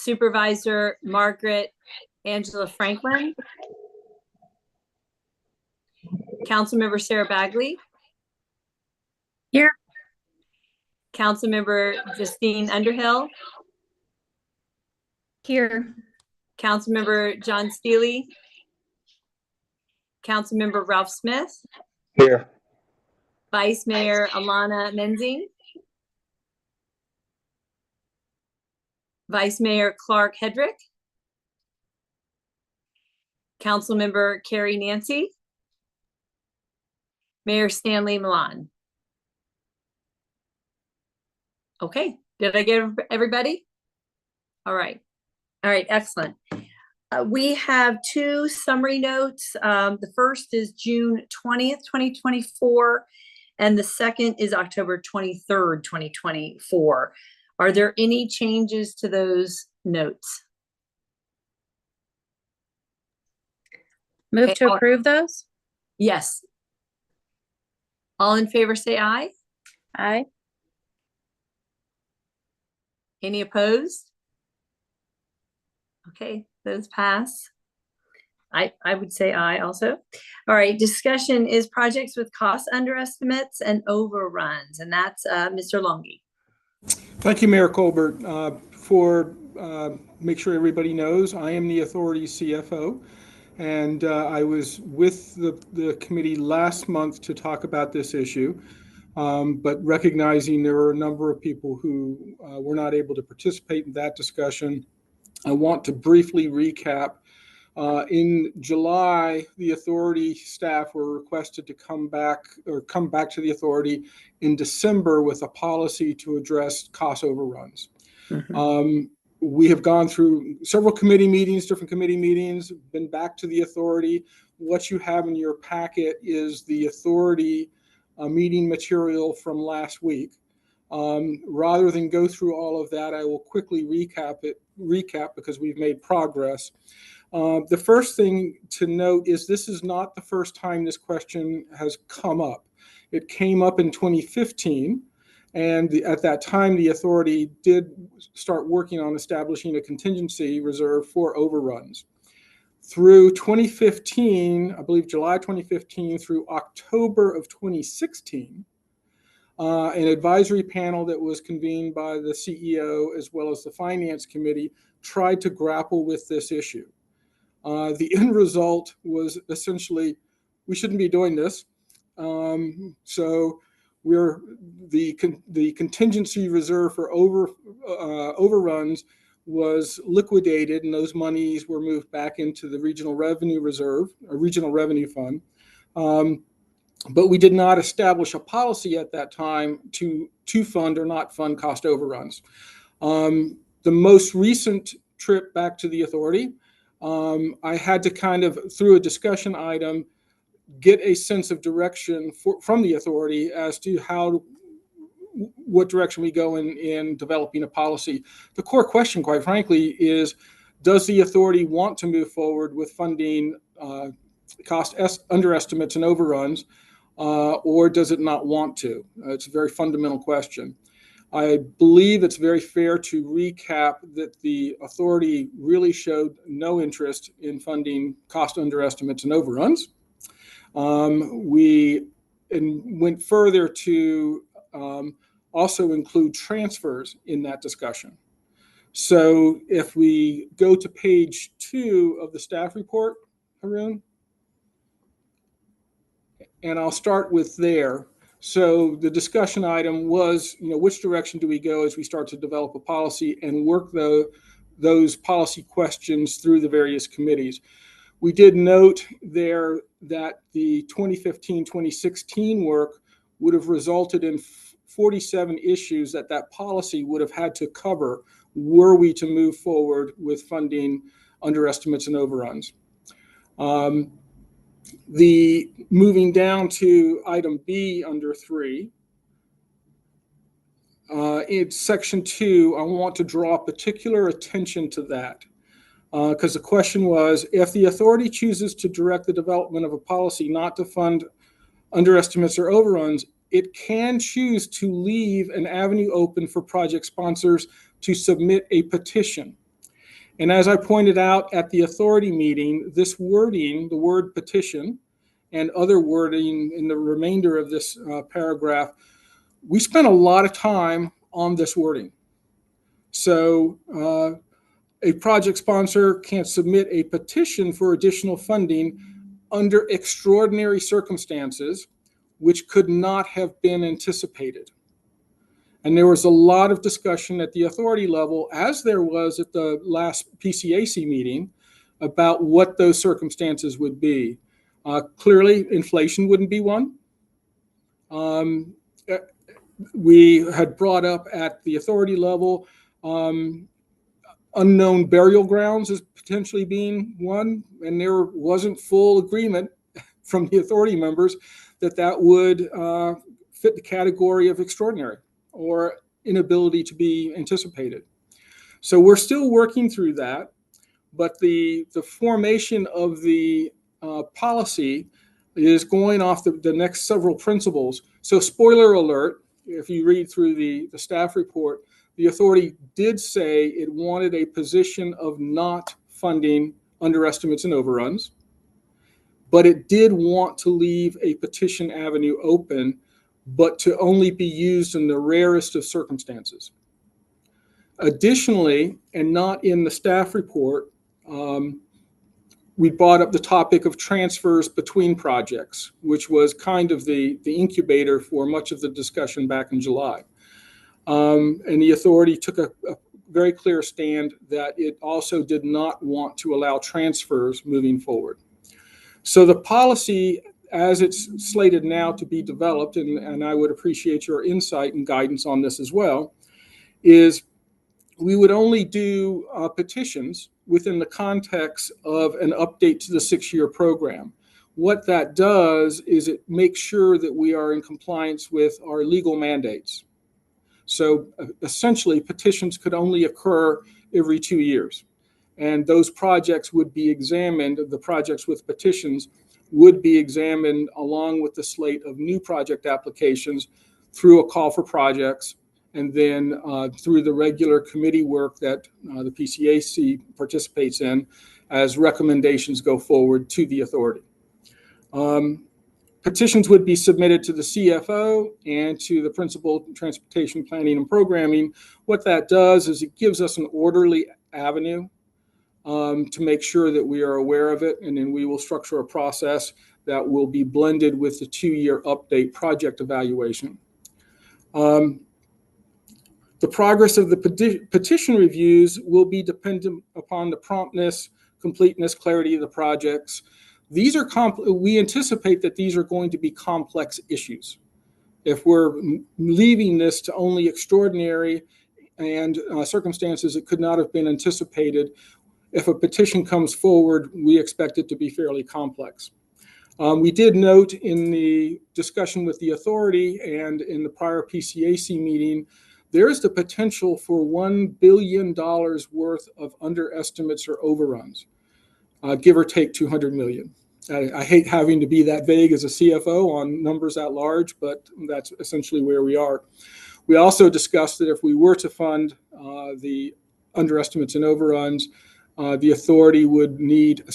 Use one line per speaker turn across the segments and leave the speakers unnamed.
Supervisor Margaret Angela Franklin, Councilmember Sarah Bagley.
Here.
Councilmember Justine Underhill.
Here.
Councilmember John Steele. Councilmember Ralph Smith.
Here.
Vice Mayor Alana Menzing. Vice Mayor Clark Hedrick. Councilmember Carrie Nancy. Mayor Stanley Milan. Okay, did I get everybody? All right, excellent. We have two summary notes. The first is June 20th, 2024, and the second is October 23rd, 2024. Are there any changes to those notes?
Move to approve those?
Yes. All in favor say aye.
Aye.
Any opposed? Okay, those pass. I would say aye also. All right, discussion is projects with cost underestimates and overruns, and that's Mr. Longy.
Thank you, Mayor Colbert. Make sure everybody knows, I am the authority CFO, and I was with the committee last month to talk about this issue, but recognizing there were a number of people who were not able to participate in that discussion, I want to briefly recap. In July, the authority staff were requested to come back to the authority in December with a policy to address cost overruns. Mm-hmm. We have gone through several committee meetings, different committee meetings, been back to the authority. What you have in your packet is the authority meeting material from last week. Rather than go through all of that, I will quickly recap because we've made progress. The first thing to note is this is not the first time this question has come up. It came up in 2015, and at that time, the authority did start working on establishing a contingency reserve for overruns. Through 2015, I believe July 2015 through October of 2016, an advisory panel that was convened by the CEO as well as the Finance Committee tried to grapple with this issue. The end result was essentially, we shouldn't be doing this. So the contingency reserve for overruns was liquidated, and those monies were moved back into the regional revenue reserve, or regional revenue fund. But we did not establish a policy at that time to fund or not fund cost overruns. The most recent trip back to the authority, I had to kind of, through a discussion item, get a sense of direction from the authority as to what direction we go in developing a policy. The core question, quite frankly, is does the authority want to move forward with funding cost underestimates and overruns, or does it not want to? It's a very fundamental question. I believe it's very fair to recap that the authority really showed no interest in funding cost underestimates and overruns. We went further to also include transfers in that discussion. So if we go to page 2 of the staff report, Haroon, and I'll start with there. So the discussion item was, which direction do we go as we start to develop a policy and work those policy questions through the various committees. We did note there that the 2015-2016 work would have resulted in 47 issues that policy would have had to cover were we to move forward with funding underestimates and overruns. The moving down to item B under 3, in section 2, I want to draw particular attention to that because the question was, if the authority chooses to direct the development of a policy not to fund underestimates or overruns, it can choose to leave an avenue open for project sponsors to submit a petition. And as I pointed out at the authority meeting, this wording, the word petition, and other wording in the remainder of this paragraph, we spent a lot of time on this wording. So a project sponsor can submit a petition for additional funding under extraordinary circumstances, which could not have been anticipated. And there was a lot of discussion at the authority level, as there was at the last PCAC meeting, about what those circumstances would be. Clearly, inflation wouldn't be one. We had brought up at the authority level unknown burial grounds as potentially being one, and there wasn't full agreement from the authority members that that would fit the category of extraordinary or inability to be anticipated. So we're still working through that, but the formation of the policy is going off the next several principles. So spoiler alert, if you read through the staff report, the authority did say it wanted a position of not funding underestimates and overruns, but it did want to leave a petition avenue open, but to only be used in the rarest of circumstances. Additionally, and not in the staff report, we brought up the topic of transfers between projects, which was kind of the incubator for much of the discussion back in July. And the authority took a very clear stand that it also did not want to allow transfers moving forward. So the policy, as it's slated now to be developed, and I would appreciate your insight and guidance on this as well, is we would only do petitions within the context of an update to the 6-year program. What that does is it makes sure that we are in compliance with our legal mandates. So essentially, petitions could only occur every 2 years. And those projects would be examined, the projects with petitions would be examined along with the slate of new project applications through a call for projects, and then through the regular committee work that the PCAC participates in as recommendations go forward to the authority. Petitions would be submitted to the CFO and to the Principal Transportation Planning and Programming. What that does is it gives us an orderly avenue to make sure that we are aware of it, and then we will structure a process that will be blended with the 2-year update project evaluation. The progress of the petition reviews will be dependent upon the promptness, completeness, clarity of the projects. These are we anticipate that these are going to be complex issues. If we're leaving this to only extraordinary and circumstances that could not have been anticipated, if a petition comes forward, we expect it to be fairly complex. We did note in the discussion with the authority and in the prior PCAC meeting, there's the potential for $1 billion worth of underestimates or overruns, give or take 200 million. I hate having to be that vague as a CFO on numbers at large, but that's essentially where we are. We also discussed that if we were to fund the underestimates and overruns, the authority would need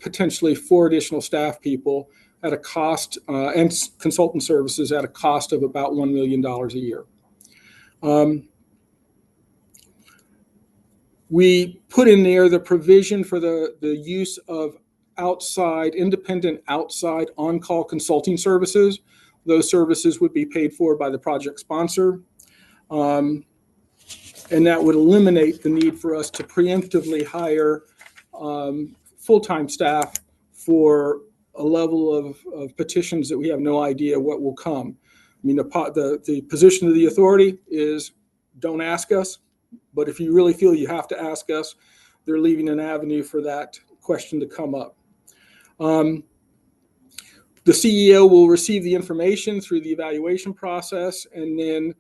potentially 4 additional staff people at a cost and consultant services at a cost of about $1 million a year. We put in there the provision for the use of independent outside on-call consulting services. Those services would be paid for by the project sponsor. And that would eliminate the need for us to preemptively hire full-time staff for a level of petitions that we have no idea what will come. I mean, the position of the authority is don't ask us, but if you really feel you have to ask us, they're leaving an avenue for that question to come up. The CEO will receive the information through the evaluation process, and then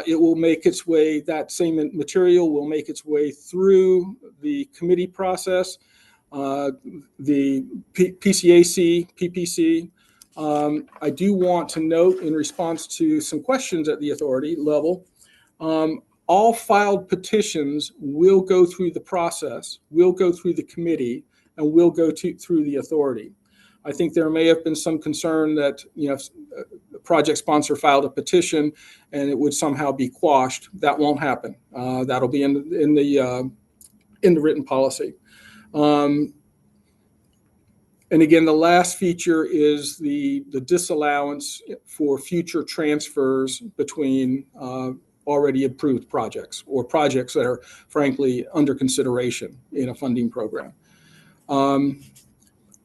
it will make its way, that same material will make its way through the committee process, the PCAC, PPC. I do want to note in response to some questions at the authority level, all filed petitions will go through the process, will go through the committee, and will go through the authority. I think there may have been some concern that, the project sponsor filed a petition and it would somehow be quashed. That won't happen. That'll be in the written policy. And again, the last feature is the disallowance for future transfers between already approved projects or projects that are frankly under consideration in a funding program.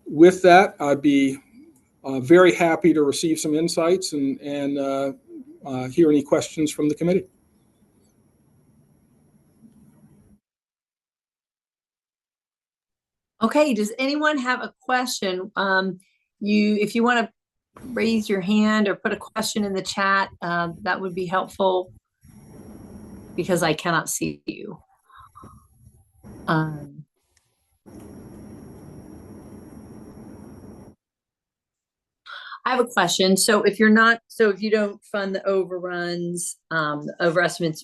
With that, I'd be very happy to receive some insights and hear any questions from the committee.
Okay, does anyone have a question? If you want to raise your hand or put a question in the chat, that would be helpful because I cannot see you. I have a question. So if you don't fund the overruns, overestimates,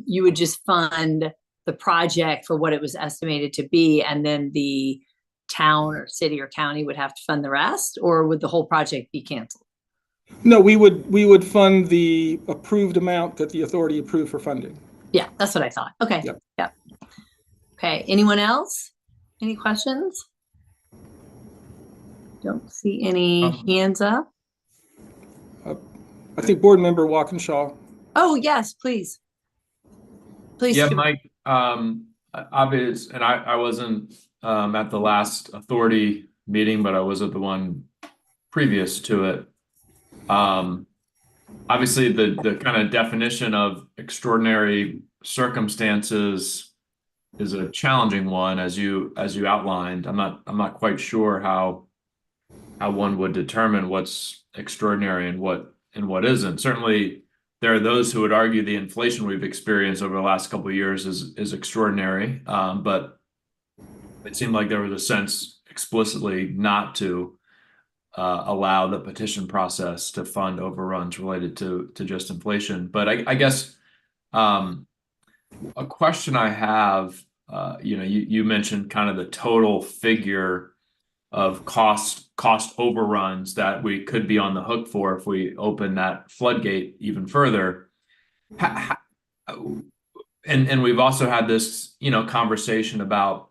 you would just fund the project for what it was estimated to be, and then the town or city or county would have to fund the rest, or would the whole project be canceled?
No, we would fund the approved amount that the authority approved for funding.
Yeah, that's what I thought. Okay.
Yep.
Yeah. Okay. Anyone else? Any questions? Don't see any hands up.
I think Board Member Walkinshaw.
Oh, yes, please. Please.
Yeah, Mike, obvious, and I wasn't at the last authority meeting, but I was at the one previous to it. Obviously, the kind of definition of extraordinary circumstances is a challenging one, as you outlined. I'm not quite sure how one would determine what's extraordinary and what isn't. Certainly, there are those who would argue the inflation we've experienced over the last couple of years is extraordinary, but it seemed like there was a sense explicitly not to allow the petition process to fund overruns related to just inflation. But I guess a question I have, you mentioned kind of the total figure of cost overruns that we could be on the hook for if we open that floodgate even further. And we've also had this, conversation about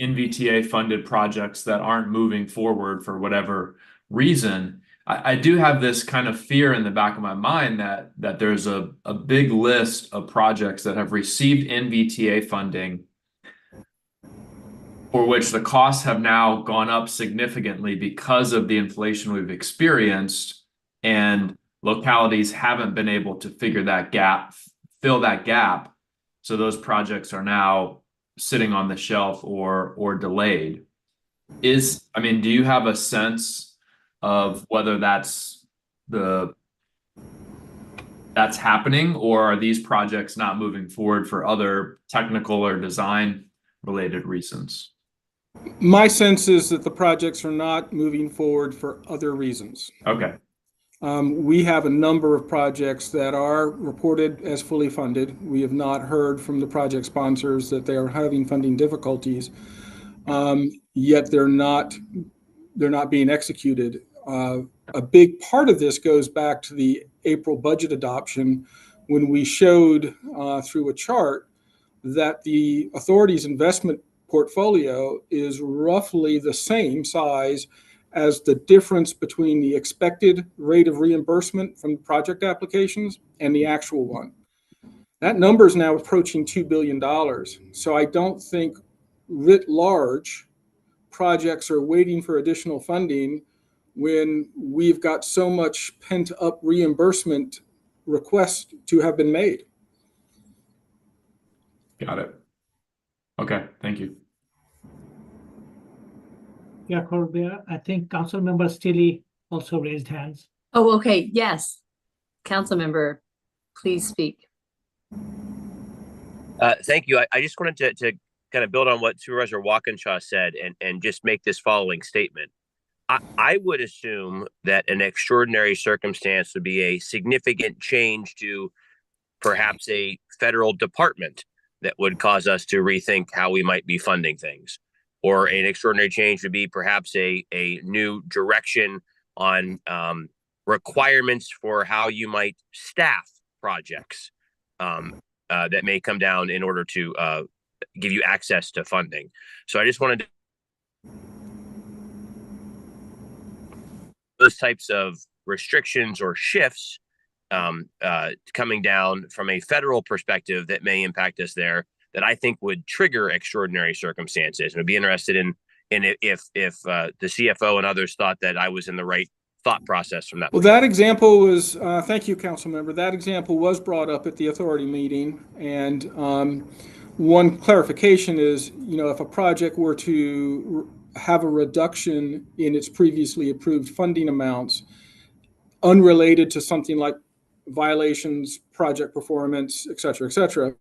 NVTA funded projects that aren't moving forward for whatever reason. I do have this kind of fear in the back of my mind that there's a big list of projects that have received NVTA funding for which the costs have now gone up significantly because of the inflation we've experienced, and localities haven't been able to fill that gap. So those projects are now sitting on the shelf or delayed. Do you have a sense of whether that's happening, or are these projects not moving forward for other technical or design related reasons?
My sense is that the projects are not moving forward for other reasons.
Okay.
We have a number of projects that are reported as fully funded. We have not heard from the project sponsors that they are having funding difficulties, yet they're not being executed. A big part of this goes back to the April budget adoption, when we showed through a chart that the authority's investment portfolio is roughly the same size as the difference between the expected rate of reimbursement from project applications and the actual one. That number is now approaching $2 billion. So I don't think writ large projects are waiting for additional funding when we've got so much pent up reimbursement requests to have been made.
Got it. Okay, thank you.
Yeah, Corbett, I think Councilmember Steele also raised hands.
Oh, okay. Yes. Council member, please speak.
Thank you. I just wanted to kind of build on what Supervisor Walkinshaw said and just make this following statement. I would assume that an extraordinary circumstance would be a significant change to perhaps a federal department that would cause us to rethink how we might be funding things. Or an extraordinary change would be perhaps a new direction on requirements for how you might staff projects that may come down in order to give you access to funding. So I just wanted to those types of restrictions or shifts coming down from a federal perspective that may impact us there, that I think would trigger extraordinary circumstances. And I'd be interested in if the CFO and others thought that I was in the right thought process from that.
Well, that example was, thank you, council member. That example was brought up at the authority meeting. And one clarification is, if a project were to have a reduction in its previously approved funding amounts, unrelated to something like violations, project performance, et cetera,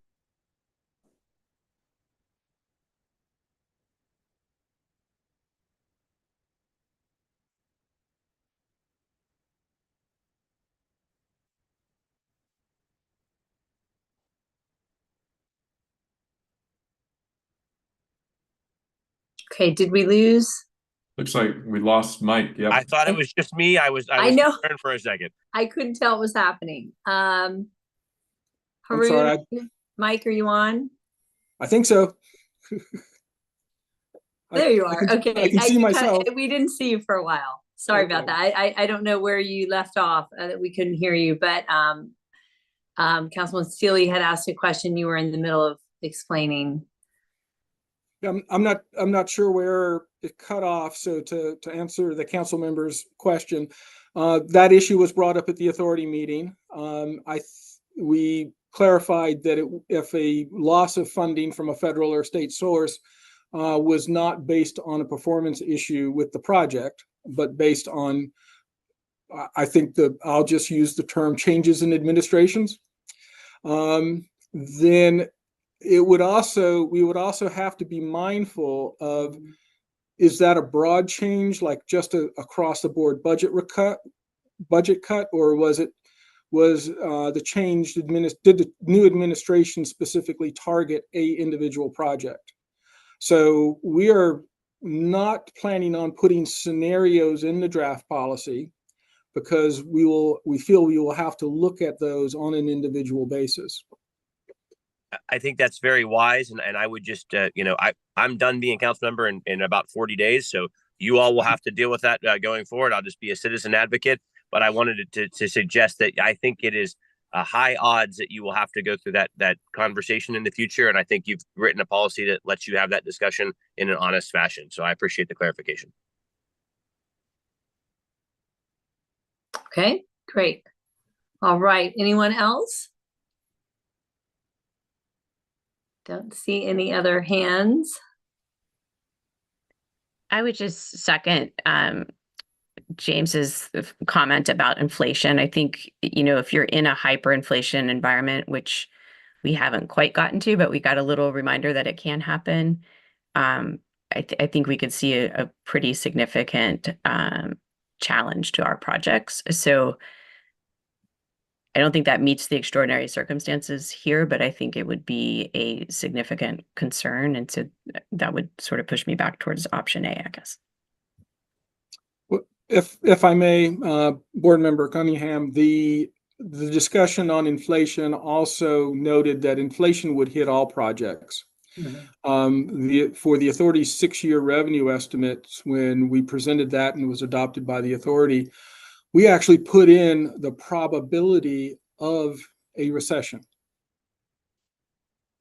Okay, did we lose?
Looks like we lost Mike. Yep.
I thought it was just me. I was
know.
concerned for a second.
I couldn't tell what was happening.
I'm
Haroon,
sorry,
Mike, are you on?
I think so.
There you are. Okay.
I can see myself.
We didn't see you for a while. Sorry about that. I don't know where you left off, that we couldn't hear you, but Councilman Steele had asked a question. You were in the middle of explaining.
I'm not sure where it cut off. So to answer the council member's question, that issue was brought up at the authority meeting. We clarified that if a loss of funding from a federal or state source was not based on a performance issue with the project, but based on, I think I'll just use the term changes in administrations, then we would also have to be mindful of, is that a broad change, like just across the board budget cut, or was the change did the new administration specifically target a individual project? So we are not planning on putting scenarios in the draft policy, because we feel we will have to look at those on an individual basis.
I think that's very wise, and I would just I'm done being a council member in about 40 days, so you all will have to deal with that going forward. I'll just be a citizen advocate, but I wanted to suggest that I think it is a high odds that you will have to go through that conversation in the future, and I think you've written a policy that lets you have that discussion in an honest fashion. So I appreciate the clarification.
Okay, great. All right, anyone else? Don't see any other hands.
I would just second James's comment about inflation. I think, if you're in a hyperinflation environment, which we haven't quite gotten to, but we got a little reminder that it can happen, I think we could see a pretty significant challenge to our projects. So I don't think that meets the extraordinary circumstances here, but I think it would be a significant concern. And so that would sort of push me back towards option A, I guess.
If I may, Board Member Cunningham, the discussion on inflation also noted that inflation would hit all projects. Mm-hmm. For the authority's 6-year revenue estimates, when we presented that and it was adopted by the authority, we actually put in the probability of a recession.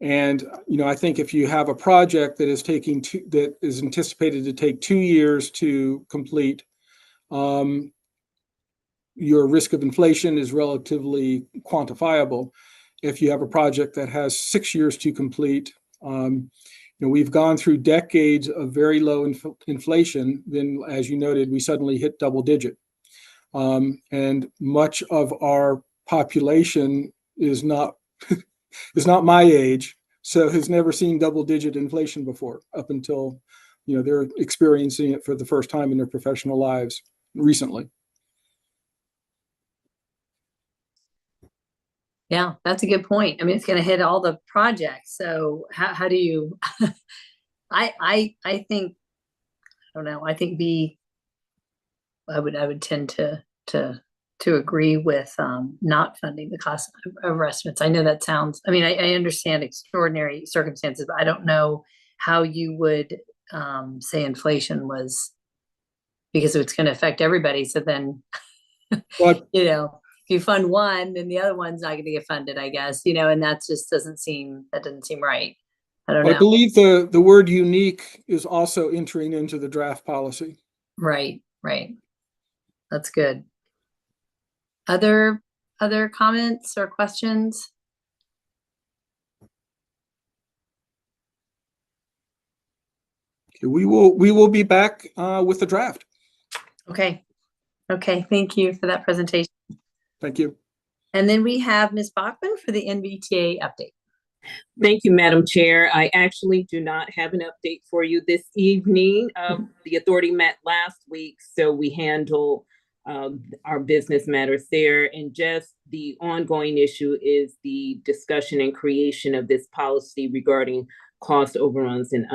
And I think if you have a project that is anticipated to take 2 years to complete, your risk of inflation is relatively quantifiable. If you have a project that has 6 years to complete, we've gone through decades of very low inflation. Then, as you noted, we suddenly hit double digit. And much of our population is not my age, so has never seen double-digit inflation before, up until they're experiencing it for the first time in their professional lives recently.
Yeah, that's a good point. I mean, it's going to hit all the projects. So how do you, I think, I don't know. I think I would tend to agree with not funding the cost of estimates. I know that sounds, I mean, I understand extraordinary circumstances, but I don't know how you would say inflation was, because it's going to affect everybody. So then,
But
you know, if you fund one, then the other one's not going to get funded, I guess, you know, and that just doesn't seem right. I don't
I
know.
believe the word unique is also entering into the draft policy.
Right. That's good. Other comments or questions?
We will be back with the draft.
Okay. Thank you for that presentation.
Thank you.
And then we have Ms. Bachman for the NVTA update.
Thank you, Madam Chair. I actually do not have an update for you this evening. The authority met last week, so we handle our business matters there. And just the ongoing issue is the discussion and creation of this policy regarding cost overruns and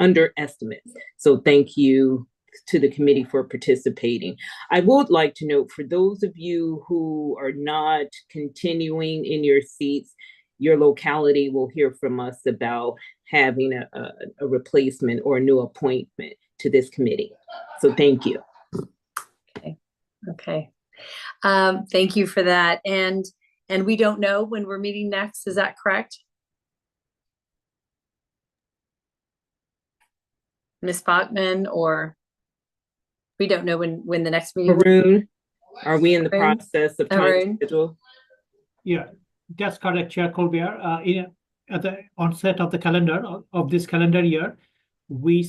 underestimates. So thank you to the committee for participating. I would like to note, for those of you who are not continuing in your seats, your locality will hear from us about having a replacement or a new appointment to this committee. So thank you.
Okay. Thank you for that. And we don't know when we're meeting next. Is that correct? Ms. Bachman, or we don't know when the next meeting.
Arun, are we in the
Arun?
process of trying
Arun?
to schedule?
Yeah, that's correct, Chair Colbert. At the onset of the calendar of this calendar year, we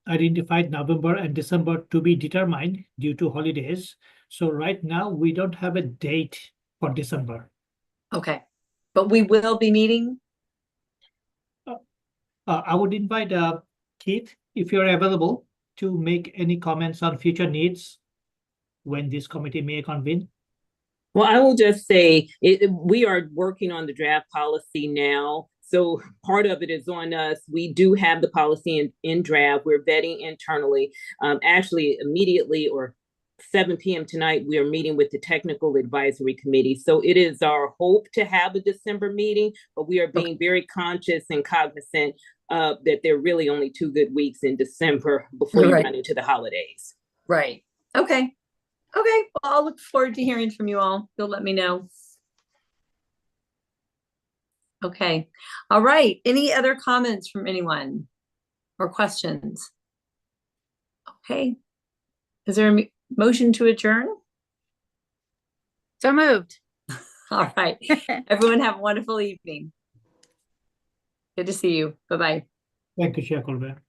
identified November and December to be determined due to holidays. So right now we don't have a date for December.
Okay, but we will be meeting.
I would invite Keith, if you're available, to make any comments on future needs when this committee may convene.
Well, I will just say we are working on the draft policy now. So part of it is on us. We do have the policy in draft. We're vetting internally. Actually, immediately or 7 p.m. tonight, we are meeting with the technical advisory committee. So it is our hope to have a December meeting, but we are being very conscious and cognizant that there are really only 2 good weeks in December before you run into the holidays.
Right. Okay. Well, I'll look forward to hearing from you all. You'll let me know. Okay. All right. Any other comments from anyone or questions? Okay. Is there a motion to adjourn?
So moved.
All right. Everyone have a wonderful evening. Good to see you. Bye-bye.
Thank you, Chair Colbert.